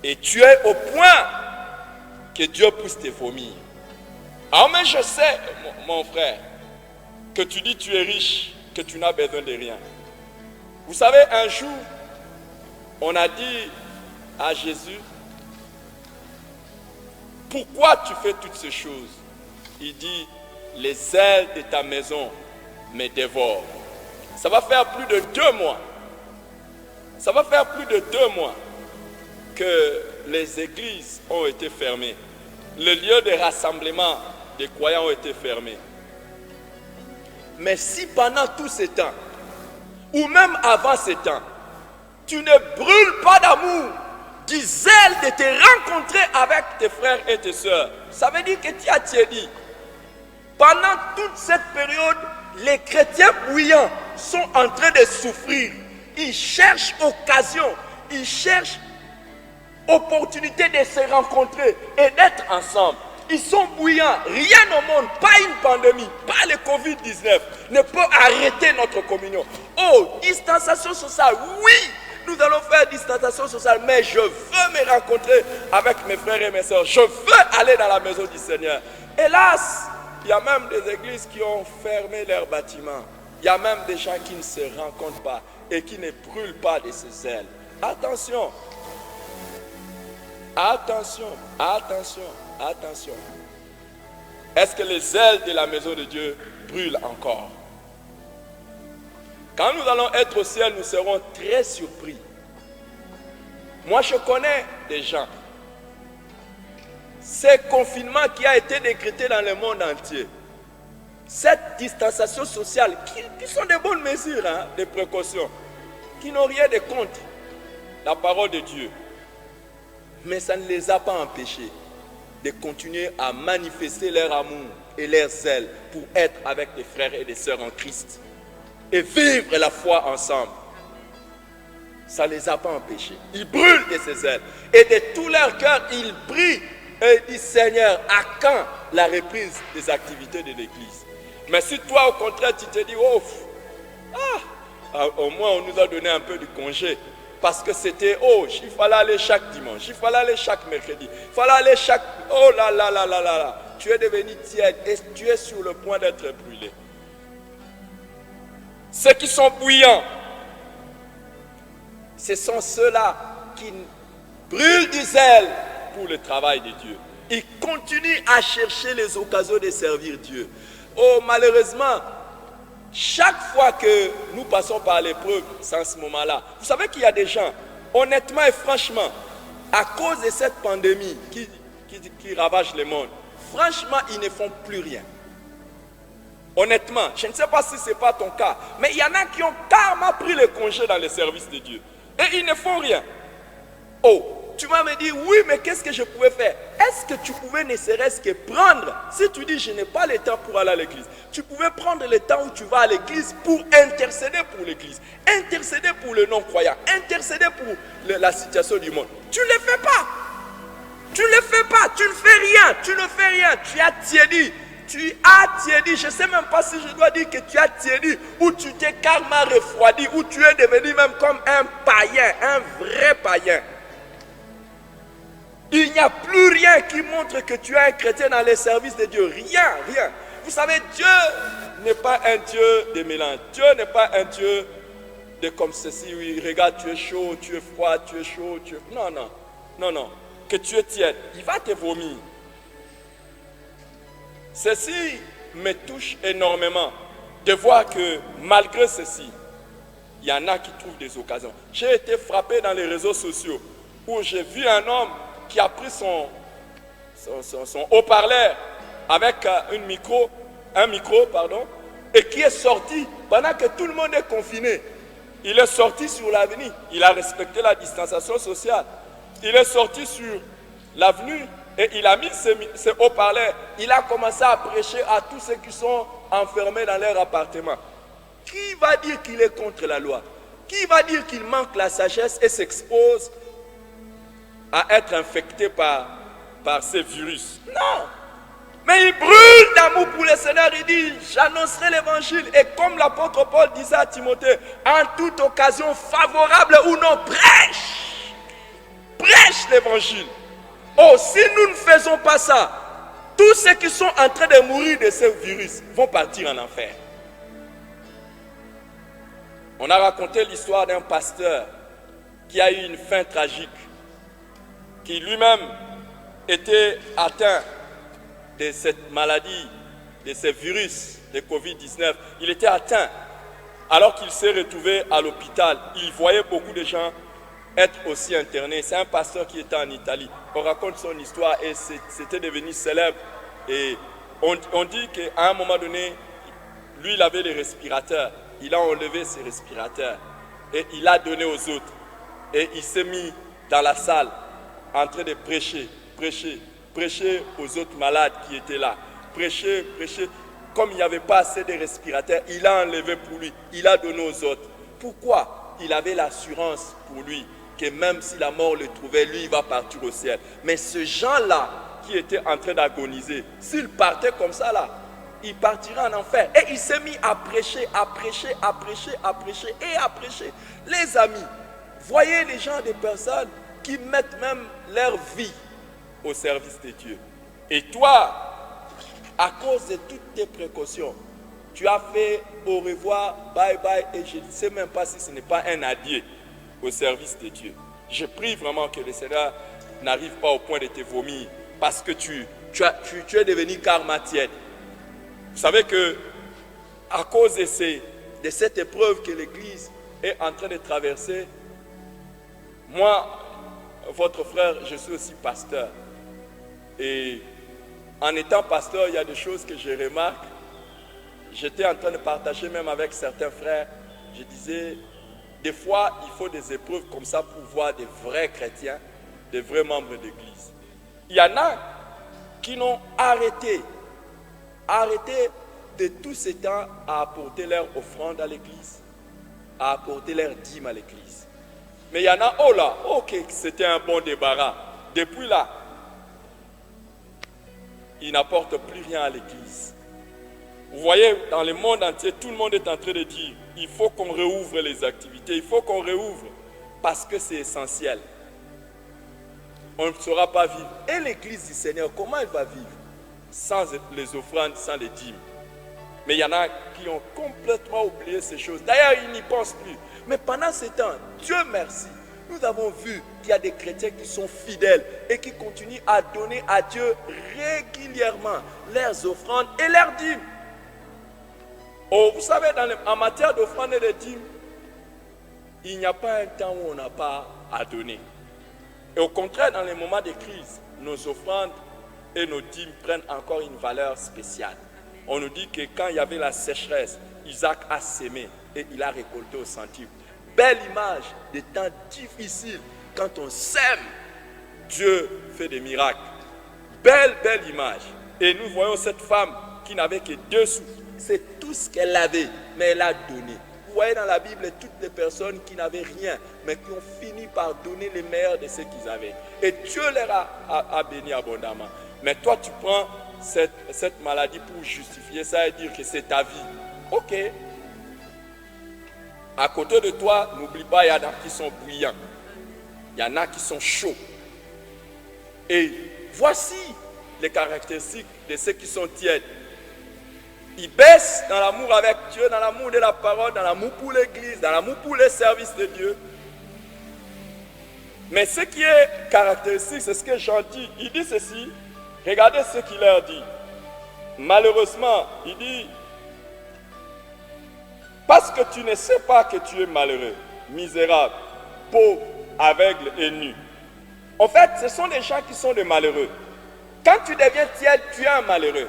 Et tu es au point que Dieu puisse te vomir. Alors, mais je sais, mon frère, que tu dis que tu es riche, que tu n'as besoin de rien. Vous savez, un jour, on a dit à Jésus, pourquoi tu fais toutes ces choses? Il dit, les ailes de ta maison me dévorent. Ça va faire plus de 2 mois. Ça va faire plus de 2 mois que les églises ont été fermées. Les lieux de rassemblement des croyants ont été fermés. Mais si pendant tout ce temps, ou même avant ce temps, tu ne brûles pas d'amour, du zèle de te rencontrer avec tes frères et tes sœurs, ça veut dire que tu as dit. Pendant toute cette période, les chrétiens bouillants sont en train de souffrir. Ils cherchent occasion, ils cherchent opportunité de se rencontrer et d'être ensemble. Ils sont bouillants. Rien au monde, pas une pandémie, pas le Covid-19 ne peut arrêter notre communion. Oh, distanciation sociale, oui, nous allons faire distanciation sociale, mais je veux me rencontrer avec mes frères et mes soeurs. Je veux aller dans la maison du Seigneur. Hélas, il y a même des églises qui ont fermé leurs bâtiments. Il y a même des gens qui ne se rencontrent pas et qui ne brûlent pas de ces ailes. Attention. Attention, attention, attention. Est-ce que les ailes de la maison de Dieu brûlent encore? Quand nous allons être au ciel, nous serons très surpris. Moi, je connais des gens. Ce confinement qui a été décrété dans le monde entier, cette distanciation sociale, qui sont de bonnes mesures, des précautions, qui n'ont rien de contre la parole de Dieu. Mais ça ne les a pas empêchés de continuer à manifester leur amour et leur zèle pour être avec des frères et des sœurs en Christ et vivre la foi ensemble. Ça ne les a pas empêchés. Ils brûlent de ces ailes et de tout leur cœur, ils prient et ils disent, Seigneur, à quand la reprise des activités de l'Église? Mais si toi, au contraire, tu te dis, oh, au moins on nous a donné un peu de congé. Parce que c'était, il fallait aller chaque dimanche, il fallait aller chaque mercredi, il fallait aller chaque... Oh là là là là là là. Tu es devenu tiède et tu es sur le point d'être brûlé. Ceux qui sont bouillants, Ce sont ceux-là qui brûlent du zèle pour le travail de Dieu. Ils continuent à chercher les occasions de servir Dieu. Oh, malheureusement, chaque fois que nous passons par l'épreuve, c'est en ce moment-là. Vous savez qu'il y a des gens, honnêtement et franchement, à cause de cette pandémie qui ravage le monde, franchement, ils ne font plus rien. Honnêtement, je ne sais pas si ce n'est pas ton cas, mais il y en a qui ont carrément pris le congé dans le service de Dieu. Et ils ne font rien. Oh, tu m'as me dit, oui, mais qu'est-ce que je pouvais faire? Est-ce que tu pouvais ne serait-ce que prendre, si tu dis, je n'ai pas le temps pour aller à l'église, tu pouvais prendre le temps où tu vas à l'église pour intercéder pour l'église, intercéder pour le non-croyant, intercéder pour la situation du monde. Tu ne le fais pas. Tu ne le fais pas, tu ne fais rien, tu ne fais rien, tu as tiédi. Tu as tiédi, je ne sais même pas si je dois dire que tu as tiédi, ou tu t'es carrément refroidi, ou tu es devenu même comme un païen, un vrai païen. Il n'y a plus rien qui montre que tu es un chrétien dans les services de Dieu. Rien, rien. Vous savez, Dieu n'est pas un Dieu de mélange. Dieu n'est pas un Dieu de comme ceci. Oui, regarde, tu es chaud, tu es froid, tu es chaud, tu es... Non, non, non, non. Que tu es tiède, il va te vomir. Ceci me touche énormément de voir que malgré ceci, il y en a qui trouvent des occasions. J'ai été frappé dans les réseaux sociaux où j'ai vu un homme qui a pris son haut-parleur avec un micro, et qui est sorti pendant que tout le monde est confiné. Il est sorti sur l'avenue, il a respecté la distanciation sociale. Il est sorti sur l'avenue et il a mis ses haut-parleurs. Il a commencé à prêcher à tous ceux qui sont enfermés dans leur appartement. Qui va dire qu'il est contre la loi? Qui va dire qu'il manque la sagesse et s'expose à être infecté par ces virus? Non. Mais il brûle d'amour pour le Seigneur. Il dit, j'annoncerai l'évangile. Et comme l'apôtre Paul disait à Timothée, en toute occasion favorable ou non, prêche l'évangile. Oh, si nous ne faisons pas ça, tous ceux qui sont en train de mourir de ce virus vont partir en enfer. On a raconté l'histoire d'un pasteur qui a eu une fin tragique, qui lui-même était atteint de cette maladie, de ce virus de Covid-19. Il était atteint alors qu'il s'est retrouvé à l'hôpital. Il voyait beaucoup de gens être aussi internés. C'est un pasteur qui était en Italie. On raconte son histoire et c'était devenu célèbre. Et on dit qu'à un moment donné, lui, il avait les respirateurs. Il a enlevé ses respirateurs et il a donné aux autres. Et il s'est mis dans la salle en train de prêcher aux autres malades qui étaient là. Prêcher. Comme il n'y avait pas assez de respirateurs, il a enlevé pour lui. Il a donné aux autres. Pourquoi? Il avait l'assurance pour lui que même si la mort le trouvait, lui, il va partir au ciel. Mais ce gens-là qui étaient en train d'agoniser, s'il partait comme ça là, il partira en enfer. Et il s'est mis à prêcher. Les amis, voyez les gens, des personnes qui mettent même leur vie au service de Dieu. Et toi, à cause de toutes tes précautions, tu as fait au revoir, bye bye, et je ne sais même pas si ce n'est pas un adieu au service de Dieu. Je prie vraiment que le Seigneur n'arrive pas au point de te vomir parce que tu es devenu karma tiède. Vous savez que à cause de cette épreuve que l'Église est en train de traverser, moi, votre frère, je suis aussi pasteur. Et en étant pasteur, il y a des choses que je remarque. J'étais en train de partager même avec certains frères. Je disais, des fois, il faut des épreuves comme ça pour voir des vrais chrétiens, des vrais membres d'église. Il y en a qui n'ont arrêté de tout ce temps à apporter leur offrande à l'église, à apporter leur dîme à l'église. Mais il y en a, oh là, ok, c'était un bon débarras. Depuis là, ils n'apportent plus rien à l'église. Vous voyez, dans le monde entier, tout le monde est en train de dire, il faut qu'on réouvre les activités, il faut qu'on réouvre, parce que c'est essentiel. On ne saura pas vivre. Et l'église du Seigneur, comment elle va vivre? Sans les offrandes, sans les dîmes. Mais il y en a qui ont complètement oublié ces choses. D'ailleurs, ils n'y pensent plus. Mais pendant ce temps, Dieu merci, nous avons vu qu'il y a des chrétiens qui sont fidèles et qui continuent à donner à Dieu régulièrement leurs offrandes et leurs dîmes. Oh, vous savez, en matière d'offrandes et de dîmes, il n'y a pas un temps où on n'a pas à donner. Et au contraire, dans les moments de crise, nos offrandes et nos dîmes prennent encore une valeur spéciale. On nous dit que quand il y avait la sécheresse, Isaac a sémé et il a récolté au centuple. Belle image des temps difficiles. Quand on sème, Dieu fait des miracles. Belle image. Et nous voyons cette femme qui n'avait que 2 sous. C'est tout ce qu'elle avait, mais elle a donné. Vous voyez dans la Bible toutes les personnes qui n'avaient rien, mais qui ont fini par donner le meilleur de ce qu'ils avaient. Et Dieu leur a béni abondamment. Mais toi, tu prends cette maladie pour justifier ça et dire que c'est ta vie. Ok. À côté de toi, n'oublie pas, il y en a qui sont bruyants. Il y en a qui sont chauds. Et voici les caractéristiques de ceux qui sont tièdes. Ils baissent dans l'amour avec Dieu, dans l'amour de la parole, dans l'amour pour l'Église, dans l'amour pour les services de Dieu. Mais ce qui est caractéristique, c'est ce que Jean dit. Il dit ceci, regardez ce qu'il leur dit. Malheureusement, il dit, parce que tu ne sais pas que tu es malheureux, misérable, pauvre, aveugle et nu. En fait, ce sont des gens qui sont des malheureux. Quand tu deviens tiède, tu es un malheureux.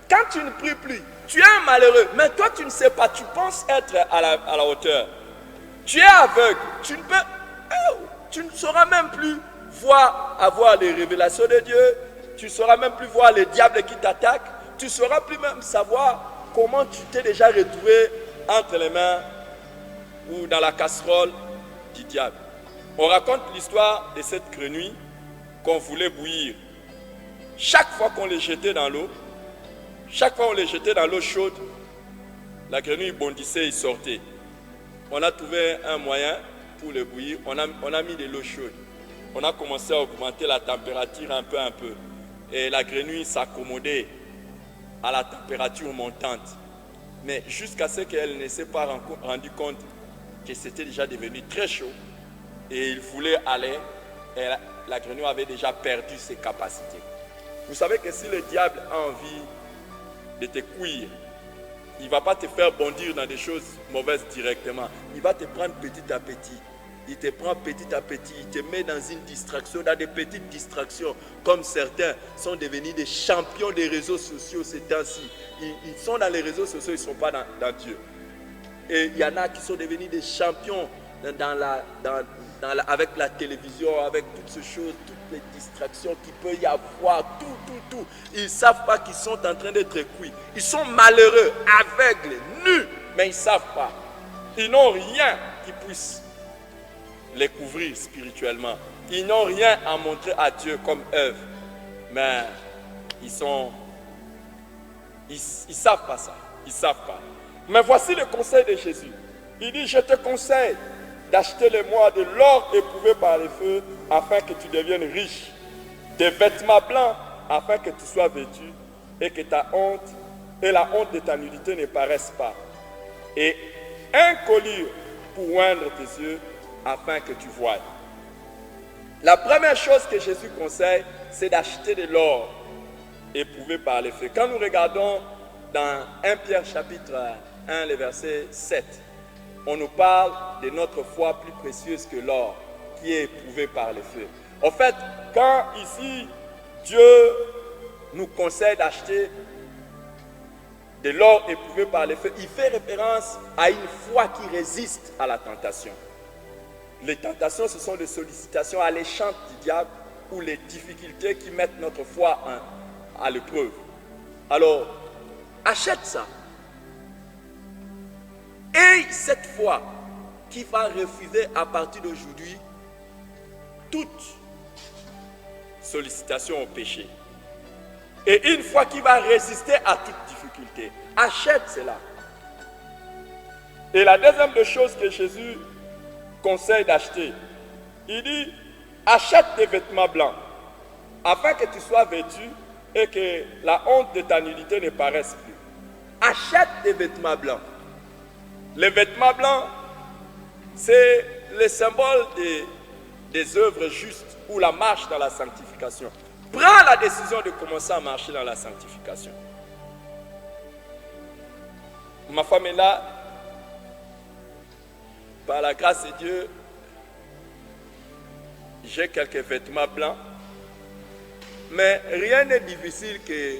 Quand tu ne pries plus, tu es un malheureux. Mais toi, tu ne sais pas, tu penses être à la hauteur. Tu es aveugle, tu ne sauras même plus avoir les révélations de Dieu. Tu ne sauras même plus voir les diables qui t'attaquent. Tu ne sauras plus même savoir comment tu t'es déjà retrouvé entre les mains ou dans la casserole du diable. On raconte l'histoire de cette grenouille qu'on voulait bouillir. Chaque fois qu'on les jetait dans l'eau, chaude, la grenouille bondissait et sortait. On a trouvé un moyen pour le bouillir. On a mis de l'eau chaude. On a commencé à augmenter la température un peu. Et la grenouille s'accommodait à la température montante. Mais jusqu'à ce qu'elle ne s'est pas rendu compte que c'était déjà devenu très chaud. Et il voulait aller. Et la grenouille avait déjà perdu ses capacités. Vous savez que si le diable a envie de te cuire, il ne va pas te faire bondir dans des choses mauvaises directement. Il va te prendre petit à petit. Il te prend petit à petit, il te met dans une distraction, dans des petites distractions, comme certains sont devenus des champions des réseaux sociaux ces temps-ci. Ils sont dans les réseaux sociaux, ils ne sont pas dans Dieu. Et il y en a qui sont devenus des champions avec la télévision, avec toutes ces choses, toutes les distractions qu'il peut y avoir, tout. Ils ne savent pas qu'ils sont en train d'être cuits. Ils sont malheureux, aveugles, nus, mais ils ne savent pas. Ils n'ont rien qui puisse les couvrir spirituellement. Ils n'ont rien à montrer à Dieu comme œuvre. Mais ils savent pas ça. Ils savent pas. Mais voici le conseil de Jésus. Il dit, je te conseille d'acheter les mois de l'or éprouvé par le feu afin que tu deviennes riche. Des vêtements blancs afin que tu sois vêtu et que ta honte et la honte de ta nudité ne paraissent pas. Et un collier pour oindre tes yeux afin que tu voies. La première chose que Jésus conseille, c'est d'acheter de l'or éprouvé par le feu. Quand nous regardons dans 1 Pierre chapitre 1, le verset 7, on nous parle de notre foi plus précieuse que l'or qui est éprouvé par le feu. En fait, quand ici, Dieu nous conseille d'acheter de l'or éprouvé par le feu, il fait référence à une foi qui résiste à la tentation. Les tentations, ce sont des sollicitations alléchantes du diable ou les difficultés qui mettent notre foi à l'épreuve. Alors, achète ça. Et cette foi qui va refuser à partir d'aujourd'hui toute sollicitation au péché. Et une foi qui va résister à toute difficulté. Achète cela. Et la deuxième des choses que Jésus conseille d'acheter, il dit, achète des vêtements blancs afin que tu sois vêtu et que la honte de ta nudité ne paraisse plus. Achète des vêtements blancs. Les vêtements blancs C'est le symbole des œuvres justes ou la marche dans la sanctification. Prends la décision de commencer à marcher dans la sanctification. Ma femme est là. Par la grâce de Dieu, j'ai quelques vêtements blancs. Mais rien n'est difficile que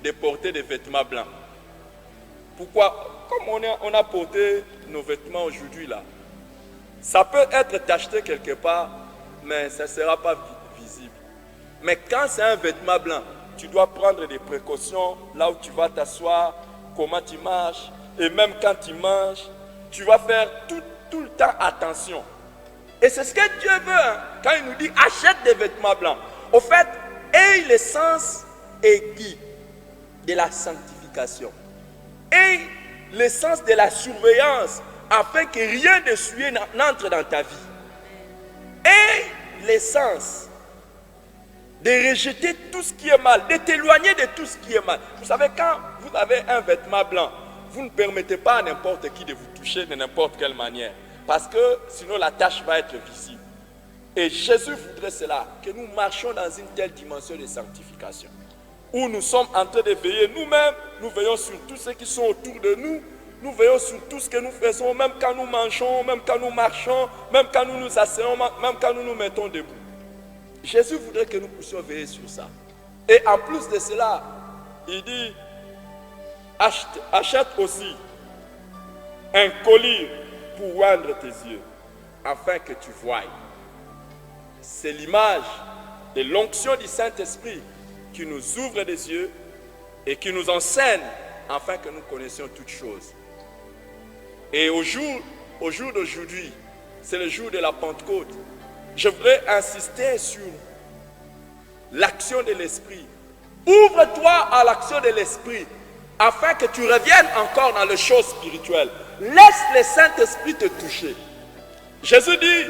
de porter des vêtements blancs. Pourquoi? Comme on a porté nos vêtements aujourd'hui là, ça peut être tacheté quelque part, mais ça ne sera pas visible. Mais quand c'est un vêtement blanc, tu dois prendre des précautions là où tu vas t'asseoir, comment tu marches, et même quand tu manges, tu vas faire tout le temps attention. Et c'est ce que Dieu veut, hein, quand il nous dit achète des vêtements blancs. Au fait, aie l'essence aiguë de la sanctification. Aie l'essence de la surveillance afin que rien de souillé n'entre dans ta vie. Aie l'essence de rejeter tout ce qui est mal, de t'éloigner de tout ce qui est mal. Vous savez, quand vous avez un vêtement blanc, vous ne permettez pas à n'importe qui de vous toucher de n'importe quelle manière. Parce que sinon la tâche va être visible. Et Jésus voudrait cela, que nous marchions dans une telle dimension de sanctification. Où nous sommes en train de veiller nous-mêmes, nous veillons sur tous ceux qui sont autour de nous, nous veillons sur tout ce que nous faisons, même quand nous mangeons, même quand nous marchons, même quand nous nous asseyons, même quand nous nous mettons debout. Jésus voudrait que nous puissions veiller sur ça. Et en plus de cela, il dit, achète aussi un collier pour oindre tes yeux, afin que tu voies. C'est l'image de l'onction du Saint-Esprit qui nous ouvre les yeux et qui nous enseigne afin que nous connaissions toutes choses. Et au jour d'aujourd'hui, c'est le jour de la Pentecôte. Je voudrais insister sur l'action de l'Esprit. Ouvre-toi à l'action de l'Esprit afin que tu reviennes encore dans les choses spirituelles. Laisse le Saint-Esprit te toucher. Jésus dit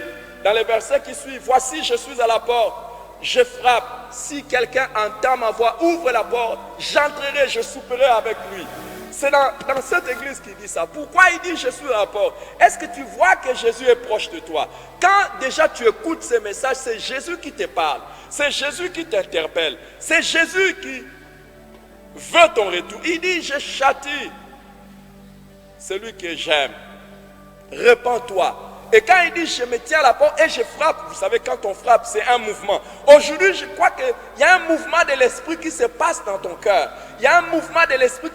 dans les versets qui suivent, voici, je suis à la porte, je frappe. Si quelqu'un entend ma voix, ouvre la porte, j'entrerai, je souperai avec lui. C'est dans cette église qu'il dit ça. Pourquoi il dit je suis à la porte? Est-ce que tu vois que Jésus est proche de toi? Quand déjà tu écoutes ces messages, c'est Jésus qui te parle. C'est Jésus qui t'interpelle. C'est Jésus qui veut ton retour. Il dit je châtie celui que j'aime. Répands-toi. Et quand il dit je me tiens à la porte et je frappe, vous savez quand on frappe c'est un mouvement. Aujourd'hui je crois qu'il y a un mouvement de l'esprit qui se passe dans ton cœur. Il y a un mouvement de l'esprit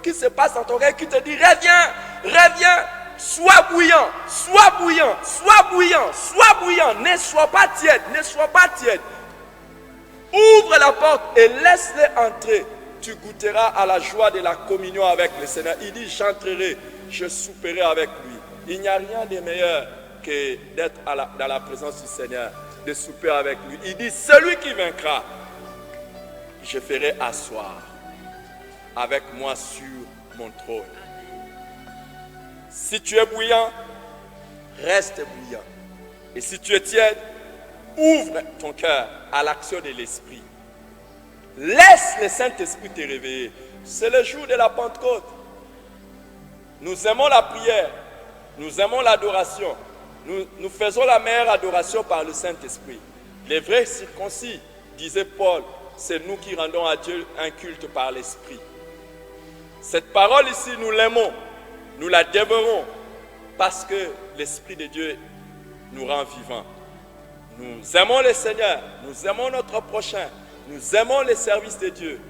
qui se passe dans ton cœur qui te dit reviens, reviens, sois bouillant, sois bouillant, sois bouillant, sois bouillant, ne sois pas tiède, ne sois pas tiède. Ouvre la porte et laisse-les entrer. Tu goûteras à la joie de la communion avec le Seigneur. Il dit j'entrerai, je souperai avec lui. Il n'y a rien de meilleur que d'être dans la présence du Seigneur, de souper avec lui. Il dit, celui qui vaincra, je ferai asseoir avec moi sur mon trône. Si tu es bouillant, reste bouillant. Et si tu es tiède, ouvre ton cœur à l'action de l'Esprit. Laisse le Saint-Esprit te réveiller. C'est le jour de la Pentecôte. Nous aimons la prière. Nous aimons l'adoration. Nous faisons la meilleure adoration par le Saint-Esprit. Les vrais circoncis, disait Paul, c'est nous qui rendons à Dieu un culte par l'Esprit. Cette parole ici, nous l'aimons, nous la dévorons parce que l'Esprit de Dieu nous rend vivants. Nous aimons le Seigneur, nous aimons notre prochain, nous aimons les services de Dieu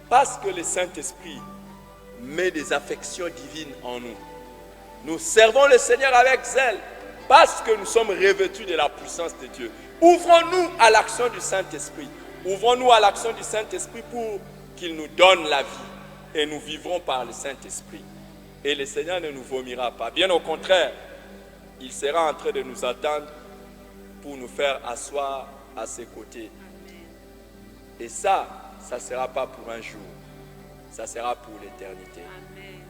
parce que le Saint-Esprit met des affections divines en nous. Nous servons le Seigneur avec zèle parce que nous sommes revêtus de la puissance de Dieu. Ouvrons-nous à l'action du Saint-Esprit. Ouvrons-nous à l'action du Saint-Esprit pour qu'il nous donne la vie. Et nous vivrons par le Saint-Esprit. Et le Seigneur ne nous vomira pas. Bien au contraire, il sera en train de nous attendre pour nous faire asseoir à ses côtés. Et ça ne sera pas pour un jour. Ça sera pour l'éternité.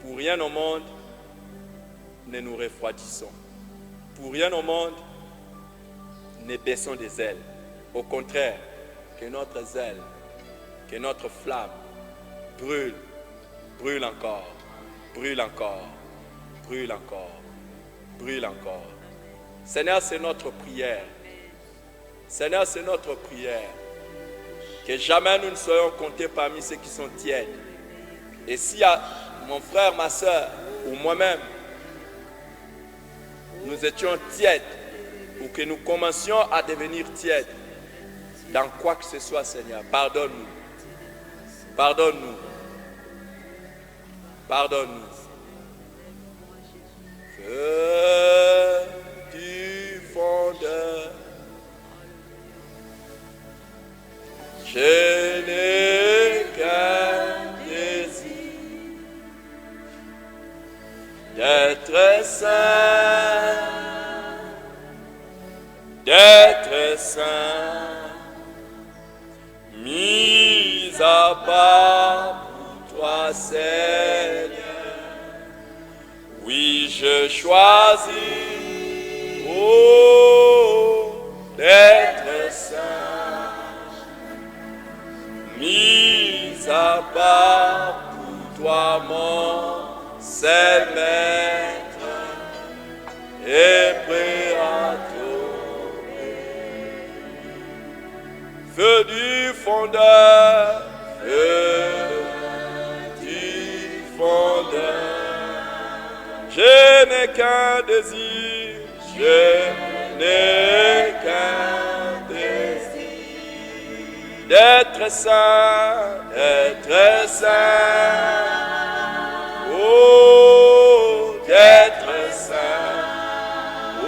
Pour rien au monde, ne nous refroidissons. Pour rien au monde, ne baissons des ailes. Au contraire, que notre zèle, que notre flamme brûle, brûle encore, brûle encore, brûle encore, brûle encore, Seigneur, c'est notre prière. Seigneur, c'est notre prière. Que jamais nous ne soyons comptés parmi ceux qui sont tièdes. Et s'il y a mon frère, ma soeur ou moi-même, nous étions tièdes ou que nous commencions à devenir tièdes dans quoi que ce soit, Seigneur, pardonne-nous. Pardonne-nous. Pardonne-nous. Feu du fondeur, je n'ai qu'un désir d'être saint, mis à part pour toi, Seigneur. Oui, je choisis, d'être saint, mis à part pour toi, mon seul maître, et prêt à tomber. Feu du fondeur, feu du fondeur. Je n'ai qu'un désir, je n'ai qu'un désir d'être saint, d'être saint, oh, d'être saint,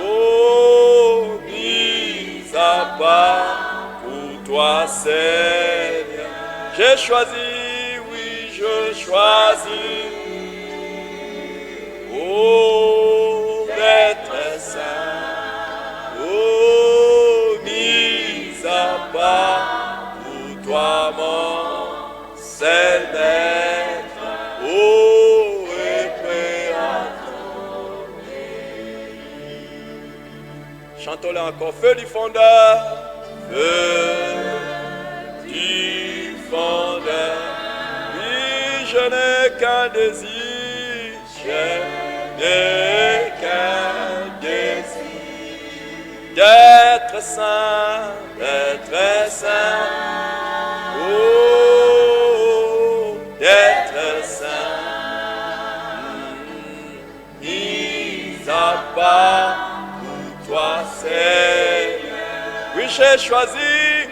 oh, mis à part pour toi, Seigneur. J'ai choisi, oui, je choisis. Oh, d'être saint, oh, mis à part pour toi, mon seul maître, oh, et prêt à tomber. Chantons-le encore, feu du fondeur, feu du fondeur, oui, je n'ai qu'un désir, n'ai qu'un désir d'être saint, oh, d'être saint, mis à part pour toi, Seigneur. Oui, j'ai choisi,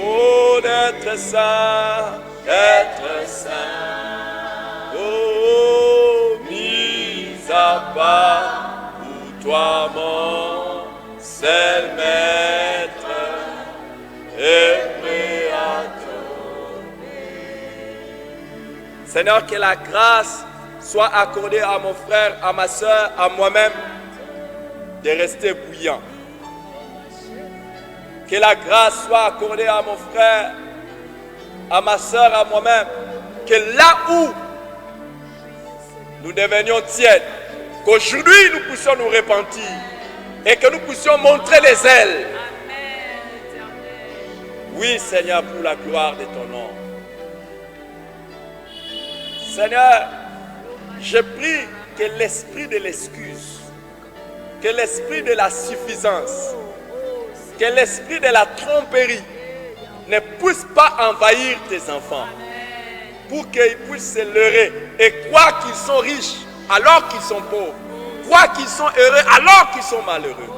oh, d'être saint, oh, mis à part pour toi, mon seul maître, et prêt à tomber. Seigneur, que la grâce soit accordée à mon frère, à ma soeur, à moi-même, de rester bouillant. Que la grâce soit accordée à mon frère, à ma soeur, à moi-même, que là où nous devenions tièdes, qu'aujourd'hui nous puissions nous repentir et que nous puissions montrer les ailes. Oui, Seigneur, pour la gloire de ton nom. Seigneur, je prie que l'esprit de l'excuse, que l'esprit de la suffisance, que l'esprit de la tromperie ne puisse pas envahir tes enfants, pour qu'ils puissent se leurrer et croire qu'ils sont riches alors qu'ils sont pauvres, croire qu'ils sont heureux alors qu'ils sont malheureux,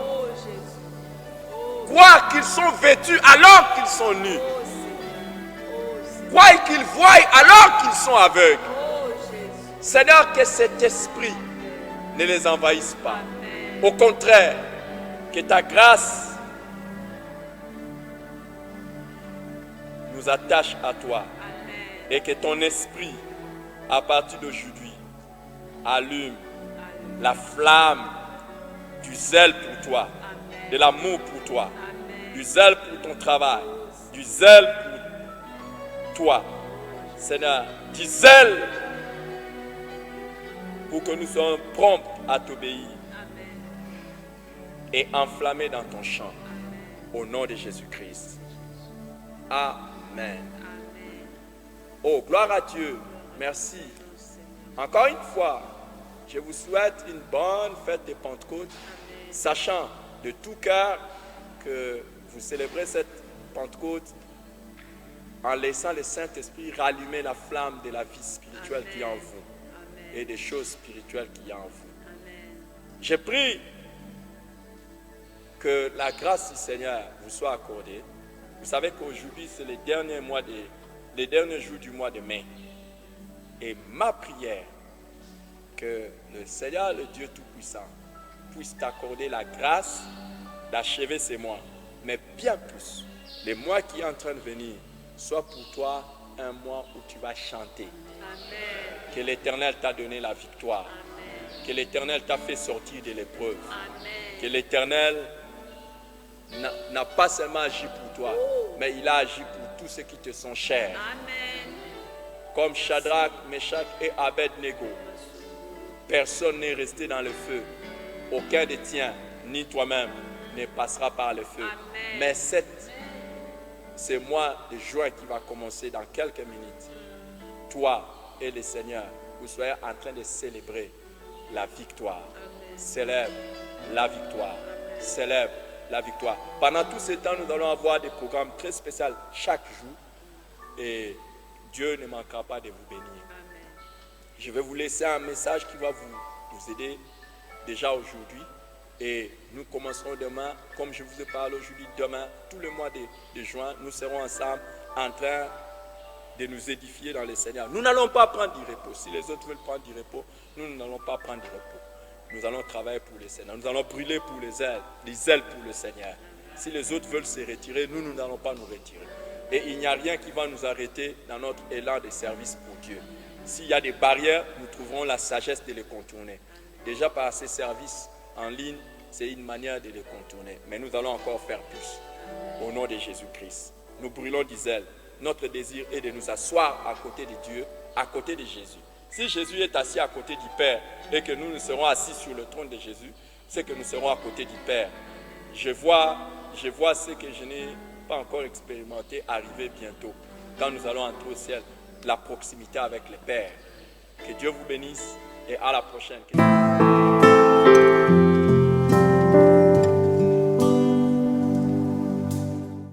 croire qu'ils sont vêtus alors qu'ils sont nus, croire qu'ils voient alors qu'ils sont aveugles. Seigneur, que cet esprit ne les envahisse pas. Au contraire, que ta grâce nous attache à toi. Et que ton esprit, à partir d'aujourd'hui, allume la flamme du zèle pour toi, de l'amour pour toi, du zèle pour ton travail, du zèle pour toi. Seigneur, du zèle pour que nous soyons prompts à t'obéir et enflammés dans ton chant. Au nom de Jésus-Christ. Amen. Oh, gloire à Dieu. Merci. Encore une fois, Je vous souhaite une bonne fête de Pentecôte, sachant de tout cœur que vous célébrez cette Pentecôte en laissant le Saint-Esprit rallumer la flamme de la vie spirituelle qui est en vous et des choses spirituelles qui est en vous. Je prie que la grâce du Seigneur vous soit accordée. Vous savez qu'aujourd'hui, c'est les derniers jours du mois de mai. Et ma prière, que le Seigneur, le Dieu Tout-Puissant, puisse t'accorder la grâce d'achever ces mois. Mais bien plus, les mois qui sont en train de venir, soit pour toi un mois où tu vas chanter. Amen. Que l'Éternel t'a donné la victoire. Amen. Que l'Éternel t'a fait sortir de l'épreuve. Amen. Que l'Éternel n'a pas seulement agi pour toi, mais il a agi pour tous ceux qui te sont chers. Amen. Comme Shadrach, Meshach et Abed-Nego. Personne n'est resté dans le feu. Aucun des tiens, ni toi-même, ne passera par le feu. Amen. Mais ce mois de juin qui va commencer dans quelques minutes, toi et le Seigneur, vous soyez en train de célébrer la victoire. Amen. Célèbre la victoire. Amen. Célèbre la victoire. Pendant tout ce temps, nous allons avoir des programmes très spéciaux chaque jour et Dieu ne manquera pas de vous bénir. Amen. Je vais vous laisser un message qui va vous aider déjà aujourd'hui et nous commencerons demain, comme je vous ai parlé aujourd'hui, demain, tout le mois de juin, nous serons ensemble en train de nous édifier dans le Seigneur. Nous n'allons pas prendre du repos. Si les autres veulent prendre du repos, nous n'allons pas prendre du repos. Nous allons travailler pour le Seigneur. Nous allons brûler pour les ailes pour le Seigneur. Si les autres veulent se retirer, nous n'allons pas nous retirer. Et il n'y a rien qui va nous arrêter dans notre élan de service pour Dieu. S'il y a des barrières, nous trouverons la sagesse de les contourner. Déjà par ces services en ligne, c'est une manière de les contourner. Mais nous allons encore faire plus. Au nom de Jésus-Christ. Nous brûlons des ailes. Notre désir est de nous asseoir à côté de Dieu, à côté de Jésus. Si Jésus est assis à côté du Père et que nous serons assis sur le trône de Jésus, c'est que nous serons à côté du Père. Je vois ce que je n'ai pas encore expérimenté arriver bientôt. Quand nous allons entrer au ciel, la proximité avec le Père. Que Dieu vous bénisse et à la prochaine.